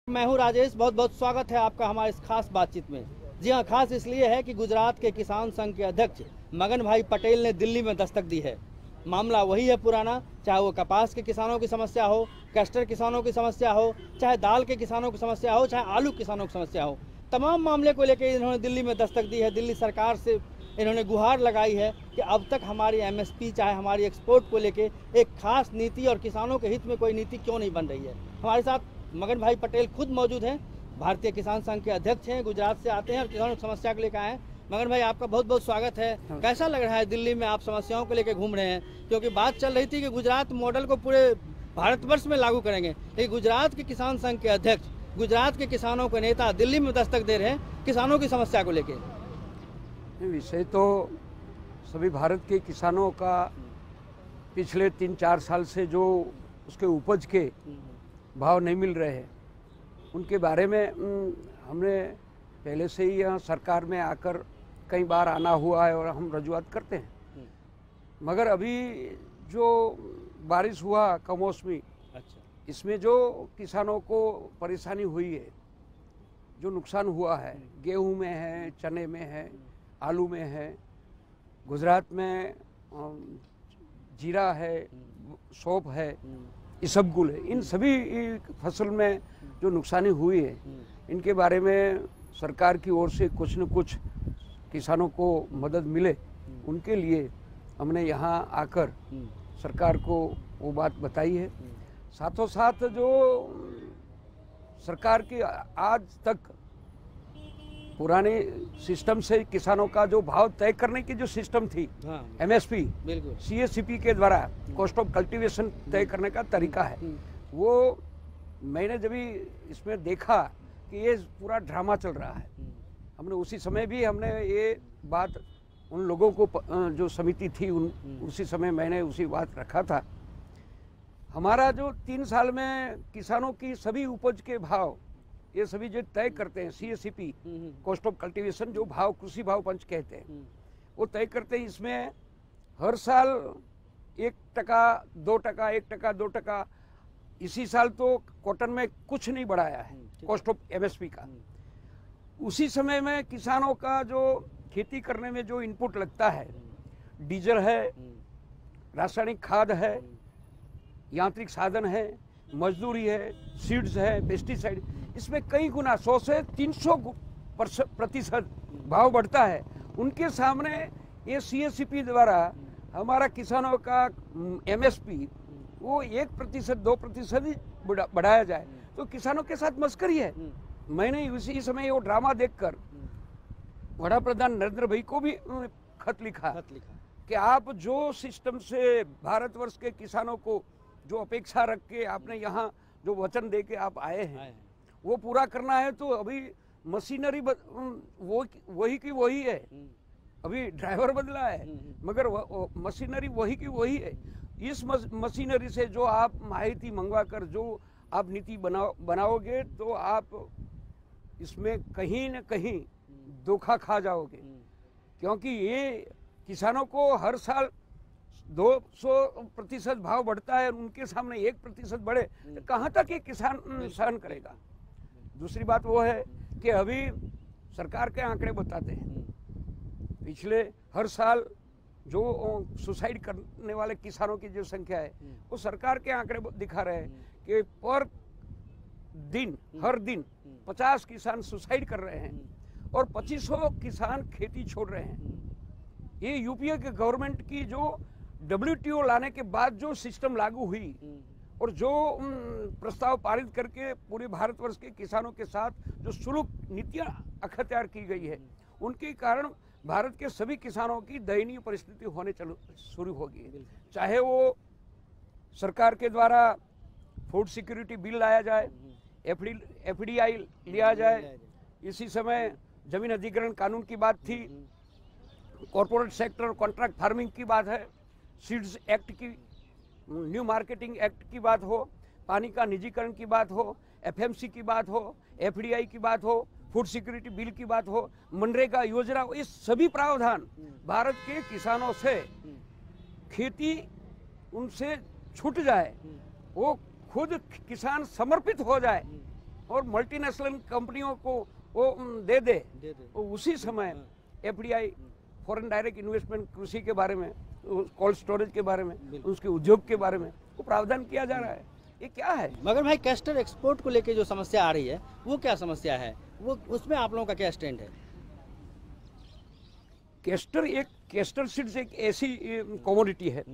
मैं हूं राजेश। बहुत बहुत स्वागत है आपका हमारे इस खास बातचीत में। जी हां, खास इसलिए है कि गुजरात के किसान संघ के अध्यक्ष मगन भाई पटेल ने दिल्ली में दस्तक दी है। मामला वही है पुराना, चाहे वो कपास के किसानों की समस्या हो, कैस्टर किसानों की समस्या हो, चाहे दाल के किसानों की समस्या हो, चाहे आलू किसानों की समस्या हो। तमाम मामले को लेकर इन्होंने दिल्ली में दस्तक दी है। दिल्ली सरकार से इन्होंने गुहार लगाई है कि अब तक हमारी एमएसपी चाहे हमारी एक्सपोर्ट को लेके एक खास नीति और किसानों के हित में कोई नीति क्यों नहीं बन रही है। हमारे साथ मगन भाई पटेल खुद मौजूद हैं, भारतीय किसान संघ के अध्यक्ष हैं, गुजरात से आते हैं और किसानों की समस्या को लेकर आए हैं। मगन भाई, आपका बहुत बहुत स्वागत है। कैसा लग रहा है दिल्ली में आप समस्याओं को लेकर घूम रहे हैं? क्योंकि बात चल रही थी कि गुजरात मॉडल को पूरे भारतवर्ष में लागू करेंगे, लेकिन गुजरात के किसान संघ के अध्यक्ष, गुजरात के किसानों के नेता दिल्ली में दस्तक दे रहे हैं किसानों की समस्या को लेकर। विषय तो सभी भारत के किसानों का पिछले 3-4 साल से जो उसके उपज के भाव नहीं मिल रहे हैं, उनके बारे में हमने पहले से ही यहाँ सरकार में आकर कई बार आना हुआ है और हम रजूआत करते हैं। मगर अभी जो बारिश हुआ कमौसमी, इसमें जो किसानों को परेशानी हुई है, जो नुकसान हुआ है, गेहूं में है, चने में है, आलू में है, गुजरात में जीरा है, सौंफ है, इसबगुल है, इन सभी फसल में जो नुकसानी हुई है, इनके बारे में सरकार की ओर से कुछ न कुछ किसानों को मदद मिले, उनके लिए हमने यहाँ आकर सरकार को वो बात बताई है। साथों साथ जो सरकार की आज तक पुराने सिस्टम से किसानों का जो भाव तय करने की जो सिस्टम थी, एमएसपी, सीएससीपी के द्वारा कॉस्ट ऑफ कल्टीवेशन तय करने का तरीका है, वो मैंने जब इसमें देखा कि ये पूरा ड्रामा चल रहा है, हमने उसी समय भी हमने ये बात उन लोगों को जो समिति थी उसी समय मैंने उसी बात रखा था। हमारा जो 3 साल में किसानों की सभी उपज के भाव ये सभी जो तय करते हैं, सीएससीपी, कॉस्ट ऑफ कल्टीवेशन, जो भाव कृषि भाव पंच कहते हैं, वो तय करते हैं। इसमें हर साल 1%, 2%, 1%, 2%, इसी साल तो कॉटन में कुछ नहीं बढ़ाया है कॉस्ट ऑफ एमएसपी का। उसी समय में किसानों का जो खेती करने में जो इनपुट लगता है, डीजल है, रासायनिक खाद है, यांत्रिक साधन है, मजदूरी है, सीड्स है, पेस्टिसाइड, इसमें कई गुना 100 से 300% भाव बढ़ता है। उनके सामने ये सीएससीपी द्वारा हमारा किसानों का एमएसपी वो 1%, 2% ही बढ़ाया जाए तो किसानों के साथ मस्करी है। मैंने इसी समय वो ड्रामा देखकर वड़ा प्रधान नरेंद्र भाई को भी खत लिखा कि आप जो सिस्टम से भारतवर्ष के किसानों को जो अपेक्षा रख के आपने यहाँ जो वचन दे के आप आए हैं, वो पूरा करना है। तो अभी मशीनरी वही की वही है, अभी ड्राइवर बदला है, मगर मशीनरी वही की वही है। इस मशीनरी से जो आप माहिती मंगवा कर जो आप नीति बनाओगे तो आप इसमें कहीं न कहीं धोखा खा जाओगे, क्योंकि ये किसानों को हर साल 200% भाव बढ़ता है, उनके सामने 1% बढ़े तो कहाँ तक ये किसान सहन करेगा। दूसरी बात वो है कि अभी सरकार के आंकड़े बताते हैं, पिछले हर साल जो सुसाइड करने वाले किसानों की जो संख्या है, वो सरकार के आंकड़े दिखा रहे हैं कि पर दिन, हर दिन 50 किसान सुसाइड कर रहे हैं और 2500 किसान खेती छोड़ रहे हैं। ये यूपीए के गवर्नमेंट की जो WTO लाने के बाद जो सिस्टम लागू हुई और जो प्रस्ताव पारित करके पूरे भारतवर्ष के किसानों के साथ जो सुलूक नीतियां अख्तियार की गई है, उनके कारण भारत के सभी किसानों की दयनीय परिस्थिति होने शुरू होगी। चाहे वो सरकार के द्वारा फूड सिक्योरिटी बिल लाया जाए, एफडीआई लिया जाए, इसी समय जमीन अधिग्रहण कानून की बात थी, कॉर्पोरेट सेक्टर कॉन्ट्रैक्ट फार्मिंग की बात है, सीड्स एक्ट की, न्यू मार्केटिंग एक्ट की बात हो, पानी का निजीकरण की बात हो, एफएमसी की बात हो, एफडीआई की बात हो, फूड सिक्योरिटी बिल की बात हो, मनरेगा योजना, ये सभी प्रावधान भारत के किसानों से खेती उनसे छूट जाए, वो खुद किसान समर्पित हो जाए, और मल्टीनेशनल कंपनियों को वो दे दे तो उसी समय एफडीआई फॉरेन डायरेक्ट इन्वेस्टमेंट कृषि के बारे में, कोल्ड स्टोरेज के बारे में, उसके उद्योग के बारे में वो प्रावधान किया जा रहा है। ये क्या है? मगर भाई कैस्टर एक्सपोर्ट को लेके जो समस्या आ रही है वो क्या समस्या है, वो उसमें आप लोगों का क्या स्टैंड है? कैस्टर सीड्स एक ऐसी कमोडिटी है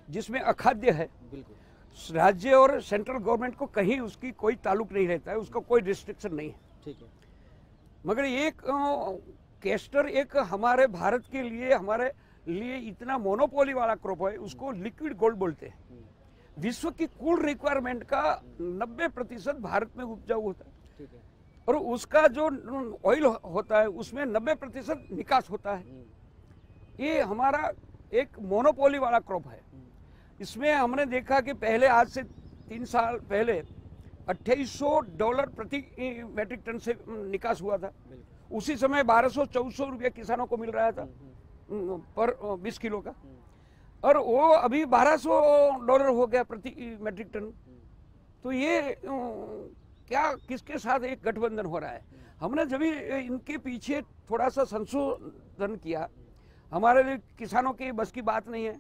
जिसमें अखाद्य है। बिल्कुल। राज्य और सेंट्रल गवर्नमेंट को कहीं उसकी कोई ताल्लुक नहीं रहता है, उसका कोई रिस्ट्रिक्शन नहीं है। ठीक है। मगर एक कैस्टर एक हमारे भारत के लिए, हमारे लिए इतना मोनोपोली वाला क्रॉप है, उसको लिक्विड गोल्ड बोलते हैं। विश्व की कुल रिक्वायरमेंट का 90% भारत में उपजाऊ होता है। ठीक है। और उसका जो ऑयल होता है उसमें 90% निकास होता है। ये हमारा एक मोनोपोली वाला क्रॉप है। इसमें हमने देखा कि पहले, आज से 3 साल पहले $2800 प्रति मैट्रिक टन से निकास हुआ था। उसी समय 1200-1400 रुपये किसानों को मिल रहा था पर 20 किलो का, और वो अभी $1200 हो गया प्रति मैट्रिक टन। तो ये क्या, किसके साथ एक गठबंधन हो रहा है? हमने जब इनके पीछे थोड़ा सा संशोधन किया, हमारे लिए किसानों की बस की बात नहीं है।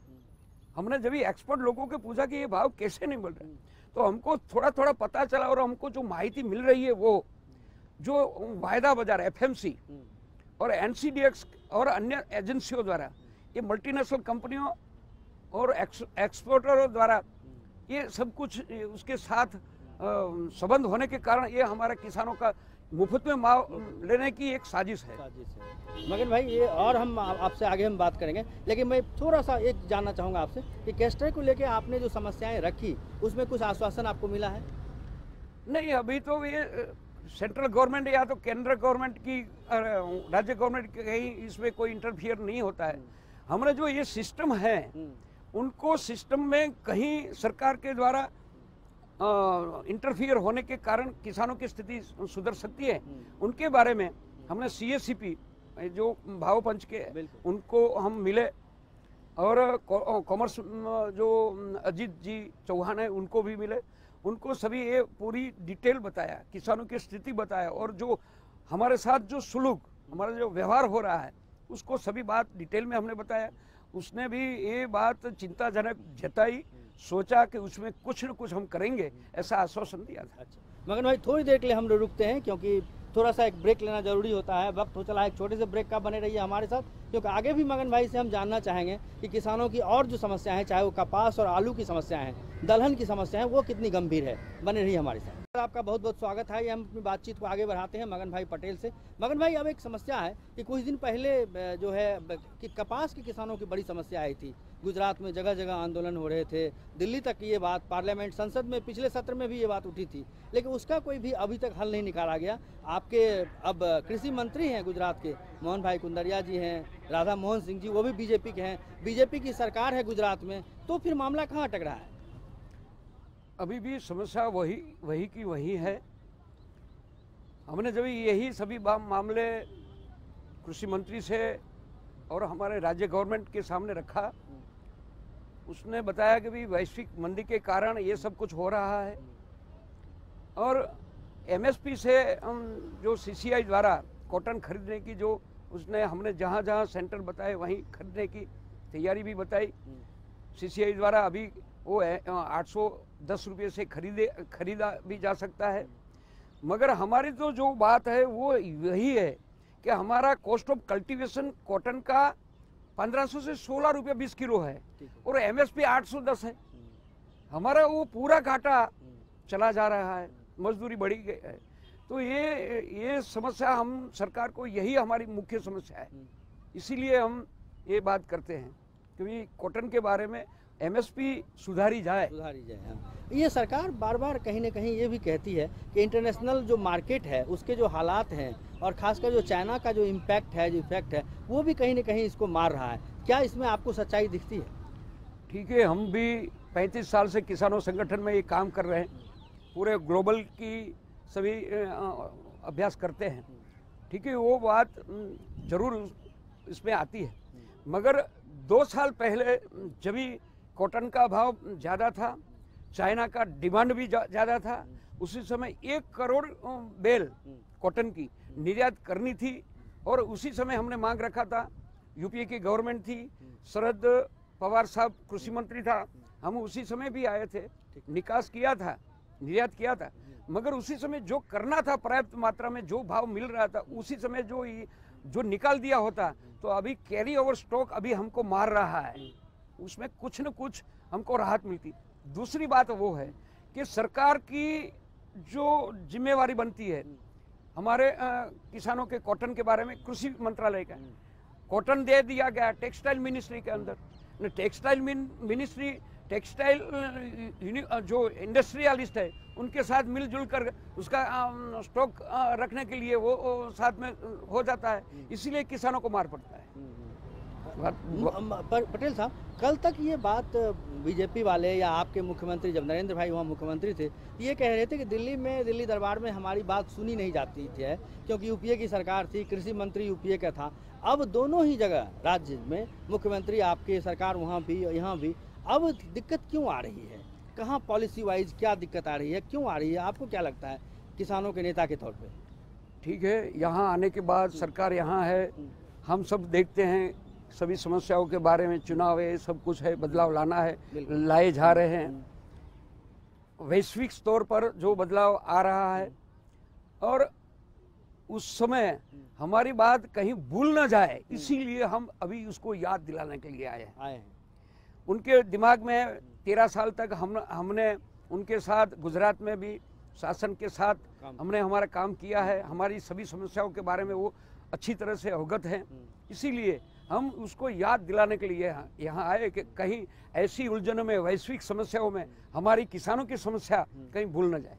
हमने जब एक्सपर्ट लोगों के पूछा कि ये भाव कैसे नहीं मिल रहे, तो हमको थोड़ा थोड़ा पता चला, और हमको जो माहिती मिल रही है वो जो वायदा बाजार एफएमसी और एनसीडीएक्स और अन्य एजेंसियों द्वारा, ये मल्टीनेशनल कंपनियों और एक्सपोर्टरों द्वारा ये सब कुछ उसके साथ संबंध होने के कारण ये हमारे किसानों का मुफ्त में माव लेने की एक साजिश है। मगन भाई, ये और हम आपसे आगे हम बात करेंगे, लेकिन मैं थोड़ा सा एक जानना चाहूँगा आपसे कि कैस्टर को लेके आपने जो समस्याएं रखी उसमें कुछ आश्वासन आपको मिला है? नहीं, अभी तो ये सेंट्रल गवर्नमेंट या तो केंद्र गवर्नमेंट की, राज्य गवर्नमेंट की कहीं इसमें कोई इंटरफियर नहीं होता है। हमने जो ये सिस्टम है उनको सिस्टम में कहीं सरकार के द्वारा इंटरफियर होने के कारण किसानों की स्थिति सुधर सकती है, उनके बारे में हमने CACP जो भाव पंच के उनको हम मिले, और कॉमर्स जो अजीत जी चौहान है उनको भी मिले। उनको सभी ये पूरी डिटेल बताया, किसानों की स्थिति बताया, और जो हमारे साथ जो सुलूक, हमारा जो व्यवहार हो रहा है उसको सभी बात डिटेल में हमने बताया। उसने भी ये बात चिंताजनक जताई, सोचा कि उसमें कुछ न कुछ हम करेंगे, ऐसा आश्वासन दिया था। अच्छा मगन भाई, थोड़ी देर के लिए हम लोग रुकते हैं क्योंकि थोड़ा सा एक ब्रेक लेना जरूरी होता है। वक्त हो चला है एक छोटे से ब्रेक का, बने रहिए हमारे साथ, क्योंकि आगे भी मगन भाई से हम जानना चाहेंगे कि किसानों की और जो समस्याएं हैं, चाहे वो कपास और आलू की समस्याएं हैं, दलहन की समस्या है, वो कितनी गंभीर है। बने रहिए हमारे साथ। आपका बहुत बहुत स्वागत है। हम अपनी बातचीत को आगे बढ़ाते हैं मगन भाई पटेल से। मगन भाई, अब एक समस्या है कि कुछ दिन पहले जो है कि कपास के किसानों की बड़ी समस्या आई थी। गुजरात में जगह जगह आंदोलन हो रहे थे, दिल्ली तक ये बात, पार्लियामेंट संसद में पिछले सत्र में भी ये बात उठी थी, लेकिन उसका कोई भी अभी तक हल नहीं निकाला गया। आपके अब कृषि मंत्री हैं गुजरात के, मोहन भाई कुंदरिया जी हैं, राधा मोहन सिंह जी, वो भी बीजेपी के हैं, बीजेपी की सरकार है गुजरात में, तो फिर मामला कहाँ अटक रहा है? अभी भी समस्या वही की वही है। हमने जब यही सभी मामले कृषि मंत्री से और हमारे राज्य गवर्नमेंट के सामने रखा, उसने बताया कि भी वैश्विक मंदी के कारण ये सब कुछ हो रहा है, और MSP से जो CCI द्वारा कॉटन खरीदने की जो उसने हमने जहाँ जहाँ सेंटर बताए वहीं खरीदने की तैयारी भी बताई। CCI द्वारा अभी वो 810 रुपये से खरीदा भी जा सकता है। मगर हमारी तो जो बात है वो यही है कि हमारा कॉस्ट ऑफ कल्टीवेशन कॉटन का 1500 से 16 रुपये 20 किलो है, और MSP 810 है। हमारा वो पूरा घाटा चला जा रहा है, मजदूरी बढ़ी गई है। तो ये समस्या हम सरकार को, यही हमारी मुख्य समस्या है। इसीलिए हम ये बात करते हैं क्योंकि कॉटन के बारे में MSP सुधारी जाए। हाँ। ये सरकार बार बार कहीं न कहीं ये भी कहती है कि इंटरनेशनल जो मार्केट है उसके जो हालात हैं, और खासकर जो चाइना का जो इम्पैक्ट है, जो इफेक्ट है, वो भी कहीं न कहीं इसको मार रहा है। क्या इसमें आपको सच्चाई दिखती है? ठीक है, हम भी 35 साल से किसानों संगठन में ये काम कर रहे हैं, पूरे ग्लोबल की सभी अभ्यास करते हैं। ठीक है, वो बात जरूर इसमें आती है। मगर 2 साल पहले जब भी कॉटन का भाव ज़्यादा था चाइना का डिमांड भी ज़्यादा था। उसी समय 1 करोड़ बेल कॉटन की निर्यात करनी थी और उसी समय हमने मांग रखा था। यूपीए की गवर्नमेंट थी, शरद पवार साहब कृषि मंत्री था, हम उसी समय भी आए थे, निकास किया था, निर्यात किया था। मगर उसी समय जो करना था पर्याप्त मात्रा में जो भाव मिल रहा था उसी समय जो निकाल दिया होता तो अभी कैरी ओवर स्टॉक अभी हमको मार रहा है, उसमें कुछ न कुछ हमको राहत मिलती। दूसरी बात वो है कि सरकार की जो जिम्मेवारी बनती है हमारे किसानों के कॉटन के बारे में, कृषि मंत्रालय का कॉटन दे दिया गया टेक्सटाइल मिनिस्ट्री के अंदर। टेक्सटाइल मिनिस्ट्री टेक्सटाइल जो इंडस्ट्रियलिस्ट है उनके साथ मिलजुल कर उसका स्टॉक रखने के लिए वो साथ में हो जाता है, इसीलिए किसानों को मार पड़ता है। पटेल साहब, कल तक ये बात बीजेपी वाले या आपके मुख्यमंत्री जब नरेंद्र भाई वहाँ मुख्यमंत्री थे ये कह रहे थे कि दिल्ली दरबार में हमारी बात सुनी नहीं जाती थी, क्योंकि यूपीए की सरकार थी, कृषि मंत्री यूपीए का था। अब दोनों ही जगह राज्य में मुख्यमंत्री आपकी सरकार वहाँ भी यहाँ भी, अब दिक्कत क्यों आ रही है? कहाँ पॉलिसी वाइज क्या दिक्कत आ रही है, क्यों आ रही है? आपको क्या लगता है किसानों के नेता के तौर पे? ठीक है, यहाँ आने के बाद सरकार यहाँ है, हम सब देखते हैं सभी समस्याओं के बारे में, चुनाव है, सब कुछ है, बदलाव लाना है, लाए जा रहे हैं। वैश्विक स्तर पर जो बदलाव आ रहा है और उस समय हमारी बात कहीं भूल न जाए इसीलिए हम अभी उसको याद दिलाने के लिए आए हैं। उनके दिमाग में 13 साल तक हमने उनके साथ गुजरात में भी शासन के साथ हमने हमारा काम किया है, हमारी सभी समस्याओं के बारे में वो अच्छी तरह से अवगत हैं, इसीलिए हम उसको याद दिलाने के लिए यहाँ आए कि कहीं ऐसी उलझनों में, वैश्विक समस्याओं में हमारी किसानों की समस्या कहीं भूल न जाए।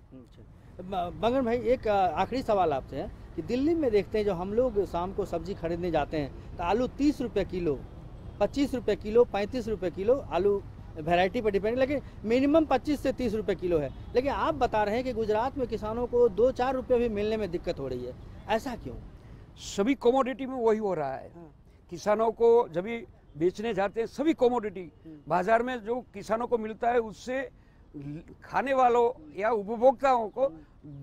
मगन भाई, एक आखिरी सवाल आपसे है कि दिल्ली में देखते हैं जो हम लोग शाम को सब्जी खरीदने जाते हैं तो आलू 30 रुपये किलो, 25 रुपये किलो, 35 रुपये किलो, आलू वैरायटी पर डिपेंड, लेकिन मिनिमम 25 से 30 रुपये किलो है। लेकिन आप बता रहे हैं कि गुजरात में किसानों को 2-4 रुपये भी मिलने में दिक्कत हो रही है, ऐसा क्यों? सभी कमोडिटी में वही हो रहा है। किसानों को जब भी बेचने जाते हैं सभी कमोडिटी बाजार में जो किसानों को मिलता है उससे खाने वालों या उपभोक्ताओं को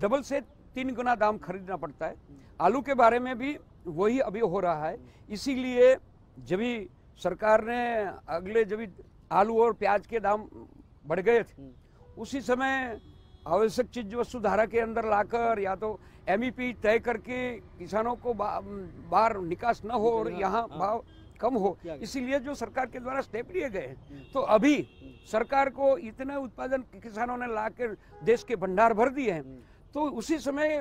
डबल से 3 गुना दाम खरीदना पड़ता है। आलू के बारे में भी वही अभी हो रहा है, इसीलिए जब भी सरकार ने जब आलू और प्याज के दाम बढ़ गए थे उसी समय आवश्यक चीज वस्तु धारा के अंदर लाकर या तो एमईपी तय करके किसानों को बाहर निकास न हो और यहाँ भाव कम हो, इसीलिए जो सरकार के द्वारा स्टेप लिए गए हैं। तो अभी सरकार को इतने उत्पादन किसानों ने लाकर देश के भंडार भर दिए हैं, तो उसी समय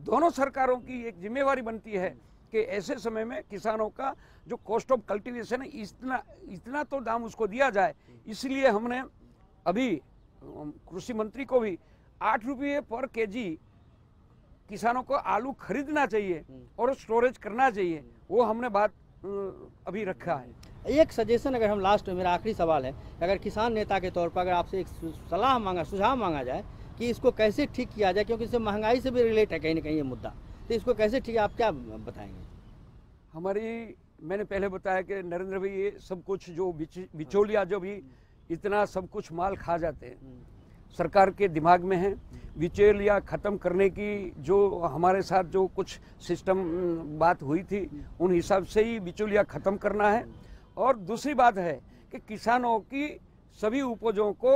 दोनों सरकारों की एक जिम्मेवारी बनती है कि ऐसे समय में किसानों का जो कॉस्ट ऑफ कल्टीवेशन है इतना तो दाम उसको दिया जाए। इसलिए हमने अभी कृषि मंत्री को भी 8 रुपये पर केजी किसानों को आलू खरीदना चाहिए और स्टोरेज करना चाहिए, वो हमने बात अभी रखा है। एक सजेशन, अगर हम लास्ट में, मेरा आखिरी सवाल है, अगर किसान नेता के तौर पर अगर आपसे एक सुझाव मांगा जाए कि इसको कैसे ठीक किया जाए, क्योंकि इससे महंगाई से भी रिलेट है कहीं ना कहीं ये मुद्दा, तो इसको कैसे ठीक, आप क्या बताएंगे? मैंने पहले बताया कि नरेंद्र भाई ये सब कुछ जो बिचौलिया जो भी इतना सब कुछ माल खा जाते हैं, सरकार के दिमाग में है बिचौलिया खत्म करने की। जो हमारे साथ जो कुछ सिस्टम बात हुई थी उन हिसाब से ही बिचौलिया खत्म करना है। और दूसरी बात है कि किसानों की सभी उपजों को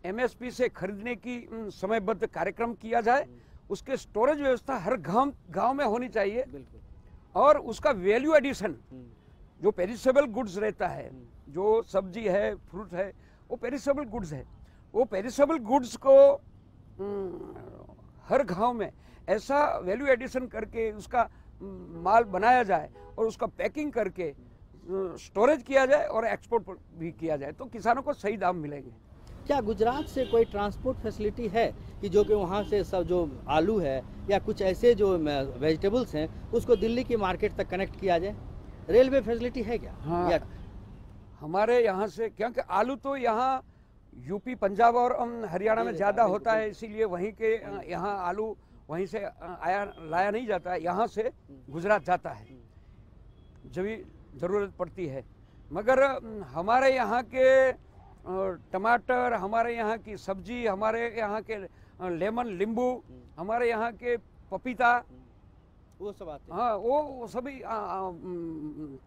एमएसपी से खरीदने की समयबद्ध कार्यक्रम किया जाए, उसके स्टोरेज व्यवस्था हर गांव में होनी चाहिए और उसका वैल्यू एडिशन जो पेरिसेबल गुड्स रहता है, जो सब्जी है, फ्रूट है, वो पेरिसेबल गुड्स है, वो पेरिसेबल गुड्स को हर गांव में ऐसा वैल्यू एडिशन करके उसका माल बनाया जाए और उसका पैकिंग करके स्टोरेज किया जाए और एक्सपोर्ट भी किया जाए, तो किसानों को सही दाम मिलेंगे। क्या गुजरात से कोई ट्रांसपोर्ट फैसिलिटी है कि जो कि वहाँ से सब जो आलू है या कुछ ऐसे जो वेजिटेबल्स हैं उसको दिल्ली की मार्केट तक कनेक्ट किया जाए? रेलवे फैसिलिटी है क्या? हाँ, हमारे यहाँ से, क्योंकि आलू तो यहाँ यूपी, पंजाब और हरियाणा में ज़्यादा होता है, इसीलिए वहीं के यहाँ आलू वहीं से लाया नहीं जाता है, यहाँ से गुजरात जाता है जब भी ज़रूरत पड़ती है। मगर हमारे यहाँ के टमाटर, हमारे यहाँ की सब्जी, हमारे यहाँ के लेमन, नींबू, हमारे यहाँ के पपीता, वो सब आते हैं। हाँ वो सभी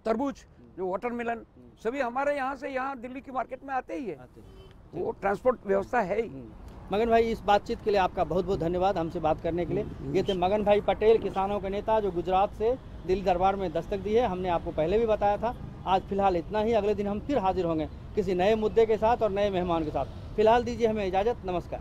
तरबूज, जो वाटरमेलन, सभी हमारे यहाँ से यहाँ दिल्ली की मार्केट में आते ही है। आते हैं। वो ट्रांसपोर्ट व्यवस्था है ही। मगन भाई, इस बातचीत के लिए आपका बहुत बहुत धन्यवाद, हमसे बात करने के लिए। ये थे मगन भाई पटेल, किसानों के नेता, जो गुजरात से दिल्ली दरबार में दस्तक दी है। हमने आपको पहले भी बताया था। आज फिलहाल इतना ही, अगले दिन हम फिर हाजिर होंगे किसी नए मुद्दे के साथ और नए मेहमान के साथ। फिलहाल दीजिए हमें इजाज़त, नमस्कार।